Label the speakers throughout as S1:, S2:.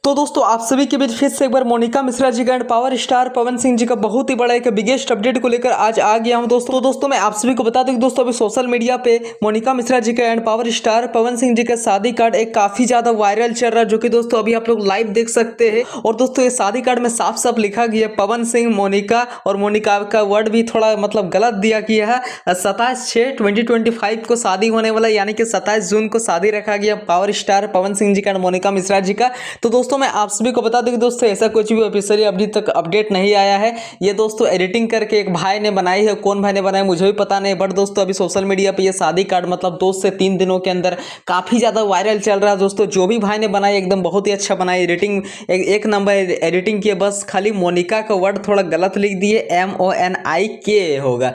S1: तो दोस्तों आप सभी के बीच फिर से एक बार मोनिका मिश्रा जी का and power star Pawan Singh ji का बहुत ही बड़ा एक बिगेस्ट अपडेट को लेकर आज आ गया हूं दोस्तों। दोस्तों मैं आप सभी को बता दूं कि दोस्तों अभी सोशल मीडिया पे मोनिका मिश्रा जी का and power star Pawan Singh ji का शादी कार्ड एक काफी ज्यादा वायरल चल रहा है, जो कि दोस्तों अभी आप लोग लाइव देख सकते हैं। और दोस्तों ये शादी कार्ड में साफ साफ लिखा गया पवन सिंह मोनिका, और मोनिका का वर्ड भी थोड़ा मतलब गलत दिया गया है। 27/6/2025 को शादी होने वाला, यानी कि 27 जून को शादी रखा गया पावर स्टार पवन सिंह जी का एंड मोनिका मिश्रा जी का। तो दोस्तों मैं आप सभी को बता दूं कि दोस्तों ऐसा कुछ भी ऑफिशियली अभी तक अपडेट नहीं आया है। ये दोस्तों एडिटिंग करके एक भाई ने बनाई है, कौन भाई ने बनाई मुझे भी पता नहीं, बट दोस्तों अभी सोशल मीडिया पे ये शादी कार्ड मतलब 2 से 3 दिनों के अंदर काफी ज्यादा वायरल चल रहा है। दोस्तों जो भी भाई ने बनाई एकदम बहुत ही अच्छा बनाई, एडिटिंग एक नंबर एडिटिंग किए, बस खाली मोनिका का वर्ड थोड़ा गलत लिख दिए, MONIK होगा,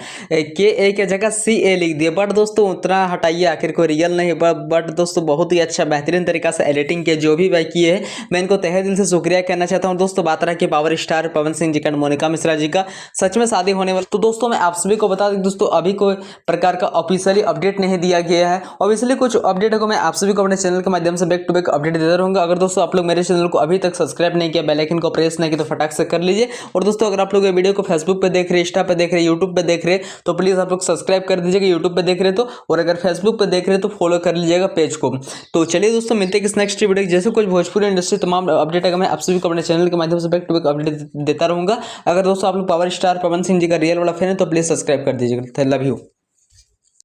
S1: KA की जगह CA लिख दिए। बट दोस्तों उतना हटाइए, आखिर कोई रियल नहीं, बट दोस्तों बहुत ही अच्छा बेहतरीन तरीका से एडिटिंग किया जो भी भाई किए हैं, मैं इनको तहे दिल से शुक्रिया कहना चाहता हूं। दोस्तों बात रहा कि पावर स्टार पवन सिंह जी का मोनिका मिश्रा जी का सच में शादी होने वाला। तो दोस्तों मैं आप सभी को बता दें दोस्तों अभी कोई प्रकार का ऑफिशियली अपडेट नहीं दिया गया है। ऑब्वियसली कुछ अपडेट को मैं आप सभी को अपने चैनल के माध्यम से बैक टू बैक अपडेट देता रहूंगा। अगर दोस्तों आप लोग मेरे चैनल को अभी तक सब्सक्राइब नहीं किया, बेल आइकन को प्रेस नहीं किया, तो फटाक से कर लीजिए। और दोस्तों अगर आप लोग ये वीडियो को फेसबुक पे देख रहे, इंस्टा पे देख रहे, यूट्यूब पे देख रहे, तो प्लीज आप लोग सब्सक्राइब कर दीजिएगा यूट्यूब पे देख रहे तो, और अगर फेसबुक पे देख रहे तो फॉलो कर लीजिएगा पेज को। तो चलिए दोस्तों मिलते हैं किस नेक्स्ट वीडियो, जैसे कुछ भोजपुरी इंडस्ट्री तमाम अपडेट है मैं आप सभी को अपने चैनल के माध्यम से बैक टू बैक अपडेट देता रहूंगा। अगर दोस्तों आप लोग पावर स्टार पवन सिंह जी का रियल वाला फैन है तो प्लीज सब्सक्राइब कर दीजिएगा। Love you.